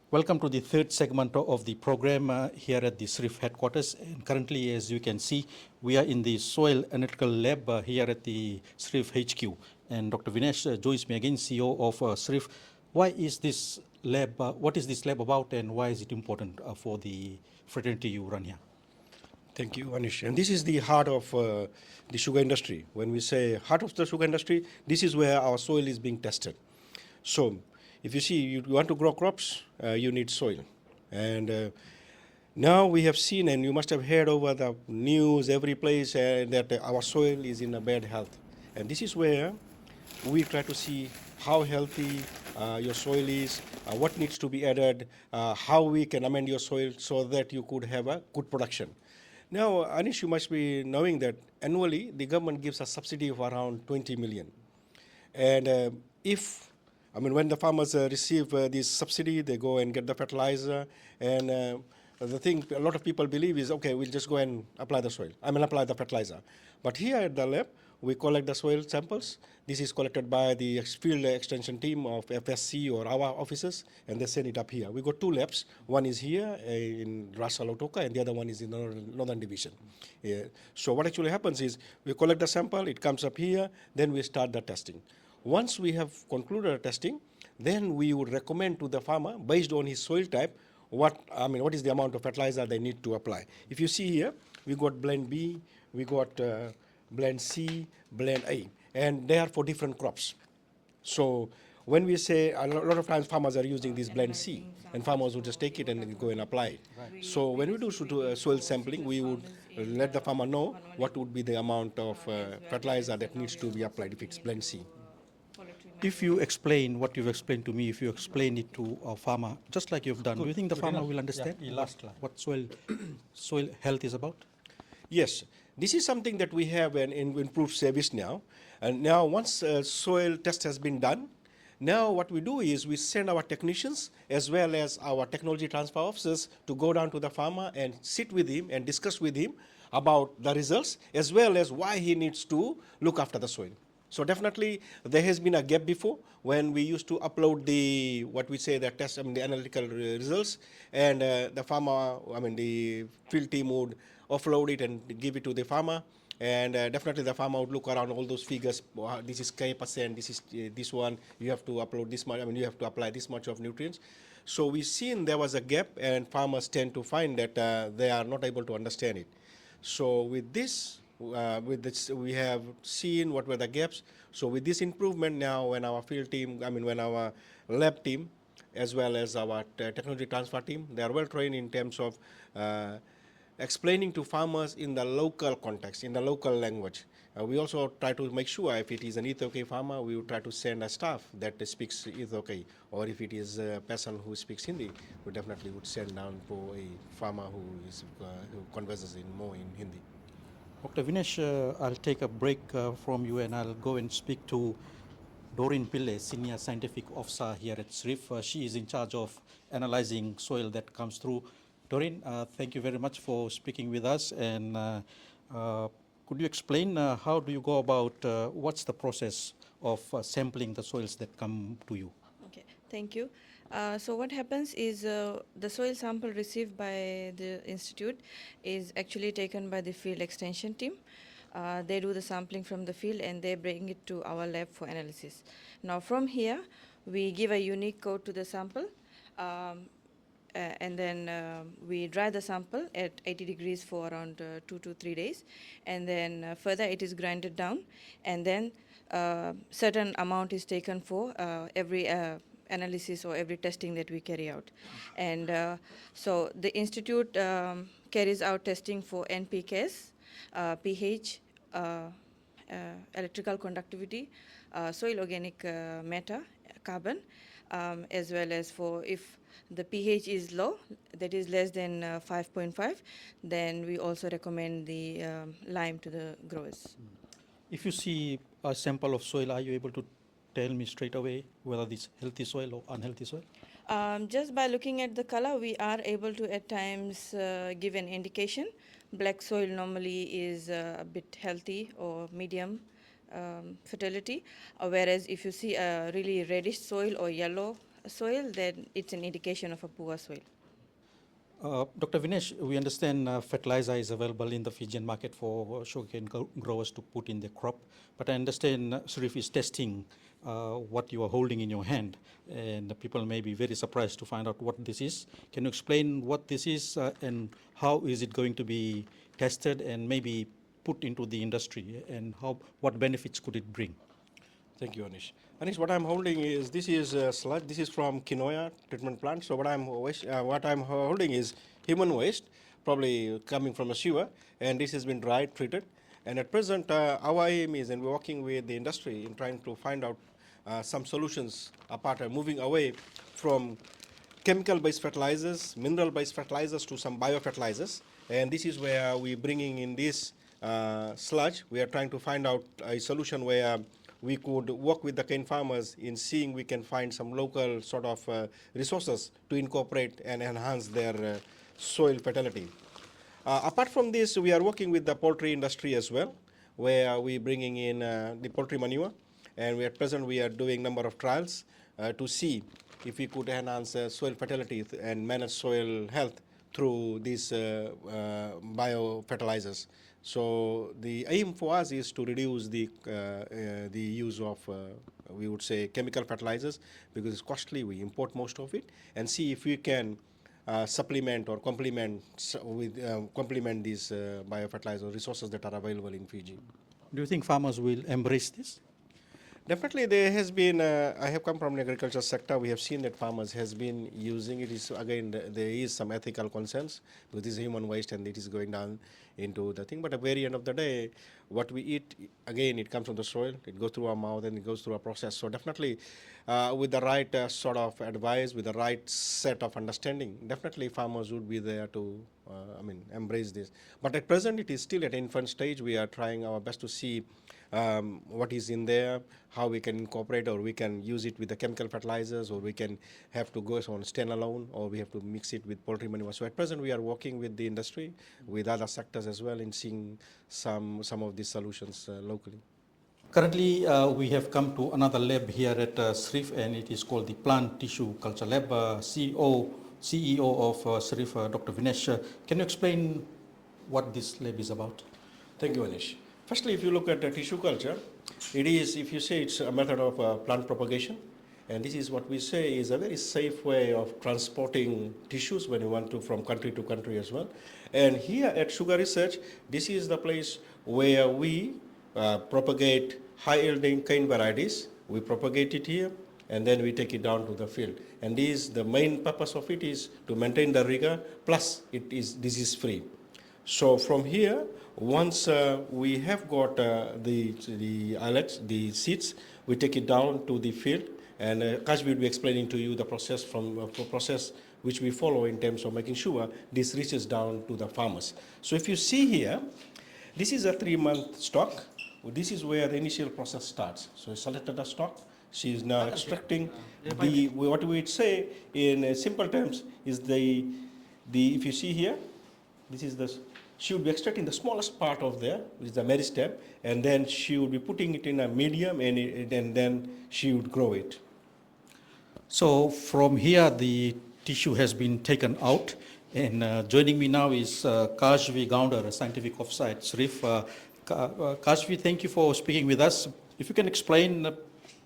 Welcome to the third segment of the program here at the SRIF headquarters. And currently, as you can see, we are in the Soil Analytical Lab here at the SRIF HQ. And Dr. Vinesh joins me again, CEO of SRIF. Why is this lab, what is this lab about, and why is it important for the fraternity you run here? Thank you, Anish. And this is the heart of the sugar industry. When we say heart of the sugar industry, this is where our soil is being tested. So if you see, you want to grow crops, you need soil. And now we have seen, and you must have heard over the news every place, that our soil is in a bad health. And this is where we try to see how healthy your soil is, what needs to be added, how we can amend your soil so that you could have a good production. Now, Anish, you must be knowing that annually the government gives a subsidy of around 20 million. And when the farmers receive this subsidy, they go and get the fertilizer. And the thing a lot of people believe is, okay, we'll just go and apply the apply the fertilizer. But here at the lab, we collect the soil samples. This is collected by the field extension team of FSC or our officers, and they send it up here. We got two labs. One is here in Ras Al Otoka, and the other one is in the Northern Division. So what actually happens is we collect the sample, it comes up here, then we start the testing. Once we have concluded the testing, then we would recommend to the farmer, based on his soil type, what is the amount of fertilizer they need to apply. If you see here, we got blend B, we got blend C, blend A, and they are for different crops. So when we say, a lot of times farmers are using this blend C, and farmers would just take it and go and apply it. Right. So when we do soil sampling, we would let the farmer know what would be the amount of fertilizer that needs to be applied if it's blend C. If you explain what you've explained to me, if you explain it to a farmer, just like you've done, do you think the farmer will understand what soil health is about? Yes, this is something that we have in improved service now. And now once soil test has been done, now what we do is we send our technicians as well as our technology transfer officers to go down to the farmer and sit with him and discuss with him about the results as well as why he needs to look after the soil. So definitely there has been a gap before when we used to upload the analytical results, and the field team would offload it and give it to the farmer. And definitely the farmer would look around all those figures. This is K%, this is this one. You have to upload this much. You have to apply this much of nutrients. So we've seen there was a gap, and farmers tend to find that they are not able to understand it. So with this, we have seen what were the gaps. So with this improvement now, when our field team, when our lab team, as well as our technology transfer team, they are well trained in terms of explaining to farmers in the local context, in the local language. We also try to make sure if it is an Ethiopia farmer, we will try to send a staff that speaks Ethiopia, or if it is a person who speaks Hindi, we definitely would send down for a farmer who converses more in Hindi. Dr. Vinesh, I'll take a break from you and I'll go and speak to Doreen Pillay, Senior Scientific Officer here at SRIF. She is in charge of analyzing soil that comes through. Doreen, thank you very much for speaking with us. And could you explain how do you go about, what's the process of sampling the soils that come to you? Okay, thank you. So what happens is the soil sample received by the institute is actually taken by the field extension team. They do the sampling from the field and they bring it to our lab for analysis. Now from here, we give a unique code to the sample, and then we dry the sample at 80 degrees for around 2 to 3 days, and then further it is grinded down, and then certain amount is taken for every analysis or every testing that we carry out. And so the institute carries out testing for NPKs, pH, electrical conductivity, soil organic matter, carbon, as well as for if the pH is low, that is less than 5.5, then we also recommend the lime to the growers. If you see a sample of soil, are you able to tell me straight away whether this healthy soil or unhealthy soil? Just by looking at the color, we are able to at times give an indication. Black soil normally is a bit healthy or medium fertility, whereas if you see a really reddish soil or yellow soil, then it's an indication of a poor soil. Dr. Vinesh, we understand fertilizer is available in the Fijian market for sugarcane growers to put in their crop, but I understand Sharif is testing what you are holding in your hand, and the people may be very surprised to find out what this is. Can you explain what this is and how is it going to be tested and maybe put into the industry, and what benefits could it bring? Thank you, Anish. Anish, what I'm holding is this is sludge. This is from quinoa treatment plant. So what I'm holding is human waste, probably coming from a sewer, and this has been dried, treated. And at present, our aim is, and we're working with the industry in trying to find out some solutions apart, moving away from chemical-based fertilizers, mineral-based fertilizers to some biofertilizers. And this is where we're bringing in this sludge. We are trying to find out a solution where we could work with the cane farmers in seeing we can find some local sort of resources to incorporate and enhance their soil fertility. Apart from this, we are working with the poultry industry as well, where we're bringing in the poultry manure, and at present we are doing number of trials to see if we could enhance soil fertility and manage soil health through these biofertilizers. So the aim for us is to reduce the use of, we would say, chemical fertilizers because it's costly. We import most of it, and see if we can supplement or complement these biofertilizer resources that are available in Fiji. Do you think farmers will embrace this? Definitely, there has been. I have come from the agriculture sector. We have seen that farmers has been using it. Is again there is some ethical concerns with this human waste, and it is going down into the thing. But at the very end of the day, what we eat again, it comes from the soil. It goes through our mouth and it goes through a process. So definitely, with the right sort of advice, with the right set of understanding, definitely farmers would be there to, embrace this. But at present, it is still at infant stage. We are trying our best to see what is in there, how we can incorporate, or we can use it with the chemical fertilizers, or we can have to go on standalone, or we have to mix it with poultry manure. So at present we are working with the industry, with other sectors as well, in seeing some of these solutions locally. Currently, we have come to another lab here at SRIF, and it is called the Plant Tissue Culture Lab. CEO of SRIF, Dr. Vinesh, can you explain what this lab is about? Thank you, Anish. Firstly, if you look at tissue culture, it is, if you say it's a method of plant propagation, and this is what we say is a very safe way of transporting tissues when you want to from country to country as well. And here at Sugar Research, this is the place where we propagate high-yielding cane varieties. We propagate it here, and then we take it down to the field. And the main purpose of it is to maintain the rigor, plus it is disease-free. So from here, once we have got the islets, the seeds, we take it down to the field, and Kaj will be explaining to you the process process which we follow in terms of making sure this reaches down to the farmers. So if you see here, this is a 3-month stock. This is where the initial process starts. So we selected the stock. She is now extracting what we would say in simple terms is if you see here, this is she will be extracting the smallest part of there, which is the meristem, and then she will be putting it in a medium, and then she would grow it. So from here, the tissue has been taken out, and joining me now is Kashvi Gounder, a scientific officer at SRIF. Kashvi, thank you for speaking with us. If you can explain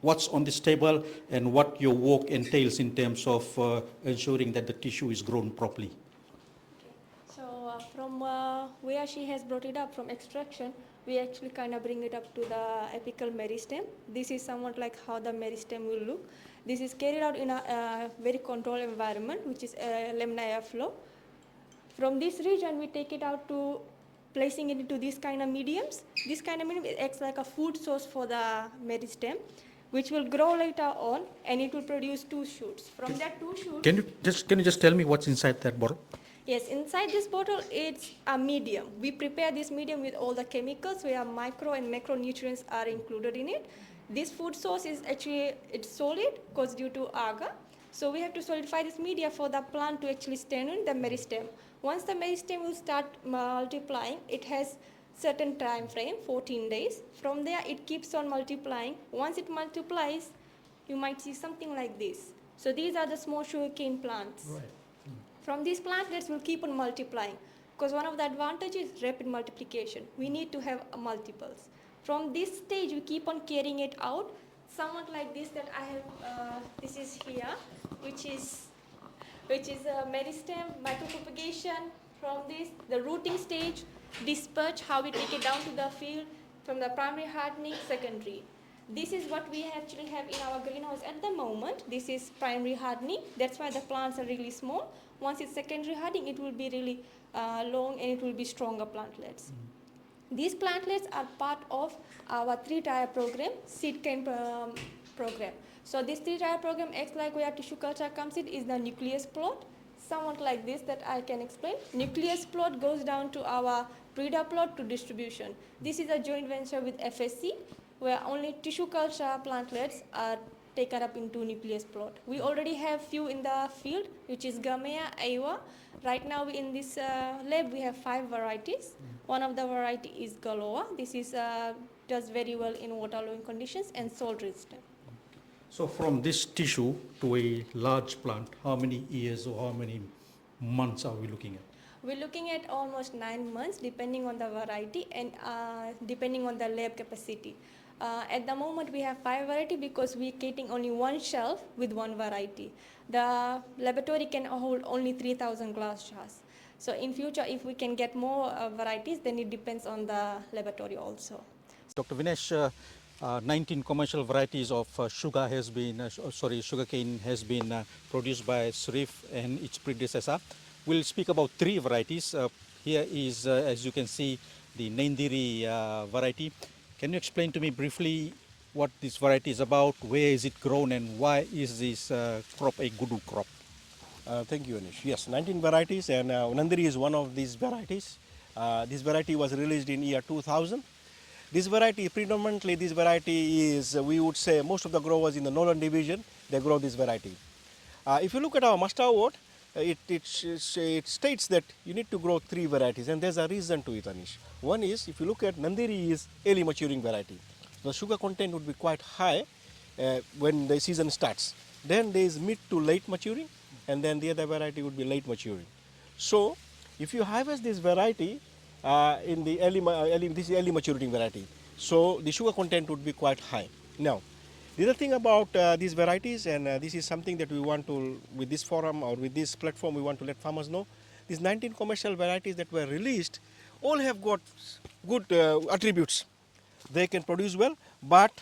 what's on this table and what your work entails in terms of ensuring that the tissue is grown properly. From where she has brought it up from extraction, we actually kind of bring it up to the apical meristem. This is somewhat like how the meristem will look. This is carried out in a very controlled environment, which is laminar airflow. From this region, we take it out to placing it into these kind of mediums. This kind of medium acts like a food source for the meristem, which will grow later on, and it will produce 2 shoots. From that 2 shoots... Can you just tell me what's inside that bottle? Yes, inside this bottle, it's a medium. We prepare this medium with all the chemicals where micro and macronutrients are included in it. This food source is actually, it's solid because due to agar. So we have to solidify this media for the plant to actually stand in the meristem. Once the meristem will start multiplying, it has certain time frame, 14 days. From there, it keeps on multiplying. Once it multiplies, you might see something like this. So these are the small sugarcane plants. From these plantlets, we'll keep on multiplying because one of the advantages is rapid multiplication. We need to have multiples. From this stage, we keep on carrying it out. Somewhat like this that I have, this is here, which is a meristem, micropropagation. From this, the rooting stage, dispatch, how we take it down to the field, from the primary hardening, secondary. This is what we actually have in our greenhouse at the moment. This is primary hardening. That's why the plants are really small. Once it's secondary hardening, it will be really long and it will be stronger plantlets. These plantlets are part of our 3-tier program, seed cane program. So this 3-tier program acts like where tissue culture comes in is the nucleus plot. Somewhat like this that I can explain. Nucleus plot goes down to our breeder plot to distribution. This is a joint venture with FSC where only tissue culture plantlets are taken up into nucleus plot. We already have few in the field, which is Gamea, Aiwa. Right now in this lab we have 5 varieties. One of the variety is Galoa. This is does very well in water-loving conditions and salt resistant. So from this tissue to a large plant, how many years or how many months are we looking at? We're looking at almost 9 months depending on the variety and depending on the lab capacity. At the moment we have 5 variety because we're getting only one shelf with one variety. The laboratory can hold only 3,000 glass jars. So in future if we can get more varieties, then it depends on the laboratory also. Dr. Vinesh, 19 commercial varieties of sugarcane has been produced by Srif and its predecessor. We'll speak about 3 varieties. Here is, as you can see, the Naindiri variety. Can you explain to me briefly what this variety is about, where is it grown, and why is this crop a Gudu crop? Thank you, Anish. Yes, 19 varieties, and Nandiri is one of these varieties. This variety was released in year 2000. This variety, predominantly this variety is, we would say, most of the growers in the northern division, they grow this variety. If you look at our master award, it states that you need to grow 3 varieties, and there's a reason to it, Anish. One is, if you look at Nandiri is early maturing variety. The sugar content would be quite high when the season starts. Then there is mid to late maturing, and then the other variety would be late maturing. So, if you harvest this variety in the this is early maturing variety, so the sugar content would be quite high. Now, the other thing about these varieties, and this is something that we want to, with this forum or with this platform, we want to let farmers know, these 19 commercial varieties that were released all have got good attributes. They can produce well, but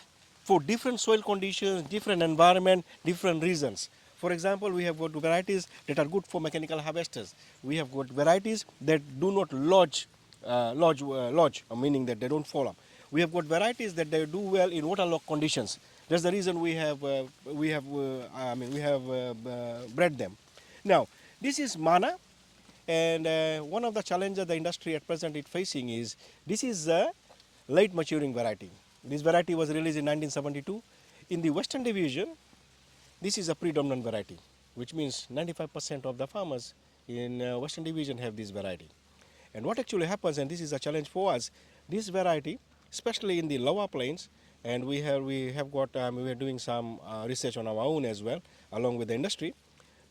for different soil conditions, different environment, different reasons. For example, we have got varieties that are good for mechanical harvesters. We have got varieties that do not lodge, meaning that they don't fall up. We have got varieties that they do well in waterlogged conditions. That's the reason we have bred them. Now, this is Mana, and one of the challenges the industry at present is facing is this is a late maturing variety. This variety was released in 1972. In the Western Division, this is a predominant variety, which means 95% of the farmers in Western Division have this variety. And what actually happens, and this is a challenge for us, this variety, especially in the lower plains, and we are doing some research on our own as well, along with the industry,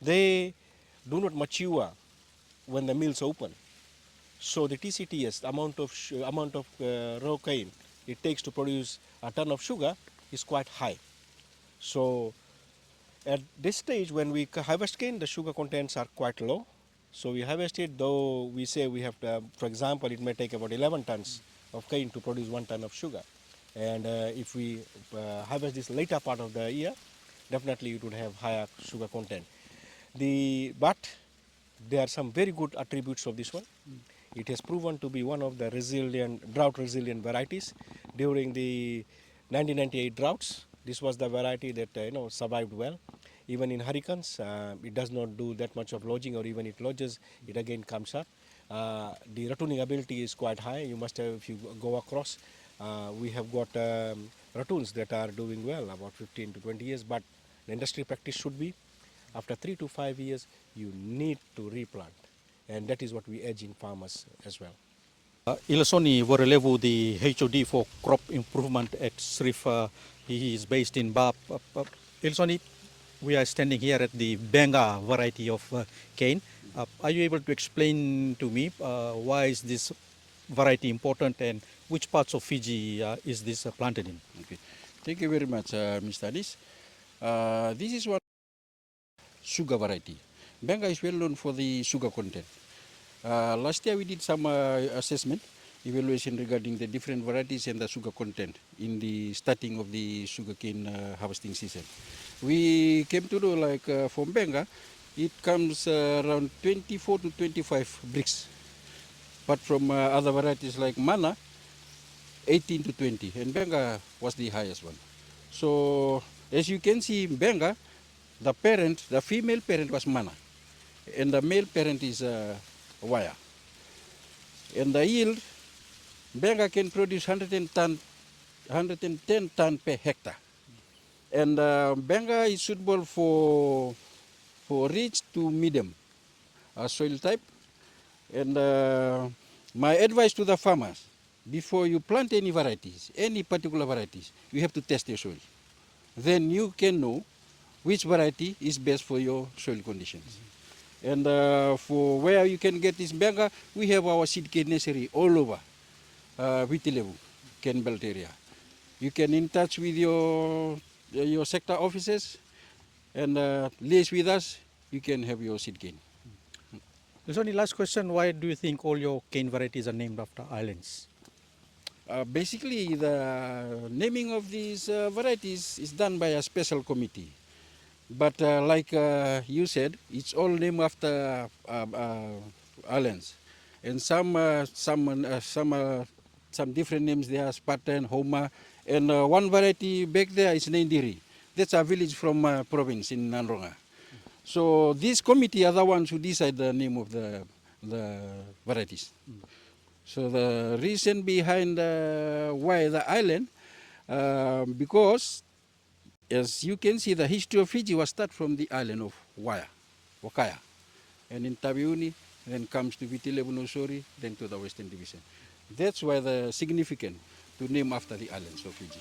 they do not mature when the mills open. So the TCTS, amount of raw cane it takes to produce a ton of sugar is quite high. So at this stage, when we harvest cane, the sugar contents are quite low. So we harvest it, though we say we have to, for example, it may take about 11 tons of cane to produce 1 ton of sugar. And if we harvest this later part of the year, definitely it would have higher sugar content. But there are some very good attributes of this one. It has proven to be one of the resilient, drought-resilient varieties. During the 1998 droughts, this was the variety that survived well. Even in hurricanes, it does not do that much of lodging, or even it lodges, it again comes up. The ratooning ability is quite high. You must have, if you go across, we have got ratoons that are doing well, about 15 to 20 years, but the industry practice should be, after 3 to 5 years, you need to replant. And that is what we urge in farmers as well. Ilasoni Vorelevu, the HOD for crop improvement at Srif, he is based in Bap. Ilasoni, We are standing here at the Benga variety of cane. Are you able to explain to me why is this variety important and which parts of Fiji is this planted in? Okay. Thank you very much, Mr. Anis. This is one sugar variety. Benga is well known for the sugar content. Last year we did some assessment, evaluation regarding the different varieties and the sugar content in the starting of the sugarcane harvesting season. We came to know like from Benga, it comes around 24 to 25 bricks. But from other varieties like Mana, 18 to 20, and Benga was the highest one. So as you can see in Benga, the parent, the female parent was Mana, and the male parent is Waya. And the yield, Benga can produce 110 ton per hectare. And Benga is suitable for rich to medium soil type. And my advice to the farmers, before you plant any varieties, any particular varieties, you have to test your soil. Then you can know which variety is best for your soil conditions. And for where you can get this Benga, we have our seed cane nursery all over Vitilevu, Ken Belt area. You can in touch with your sector offices and liaise with us, you can have your seed cane. There's only last question. Why do you think all your cane varieties are named after islands? Basically, the naming of these varieties is done by a special committee. But like you said, it's all named after islands. And some different names there, Spartan, Homa, and one variety back there is Nendiri. That's a village from province in Nanronga. So this committee are the ones who decide the name of the varieties. So the reason behind why the island, because as you can see, the history of Fiji was start from the island of Wakaya, and in Tabiuni, then comes to Vitilevu Nosori, then to the Western Division. That's why the significant to name after the islands of Fiji.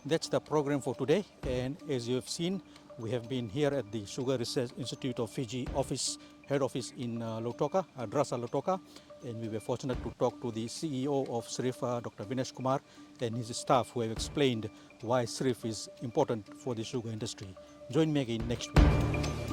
That's the program for today, and as you have seen, we have been here at the Sugar Research Institute of Fiji head office in Lautoka, Drasa Lautoka, and we were fortunate to talk to the CEO of SRIF, Dr. Vinesh Kumar, and his staff who have explained why SRIF is important for the sugar industry. Join me again next week.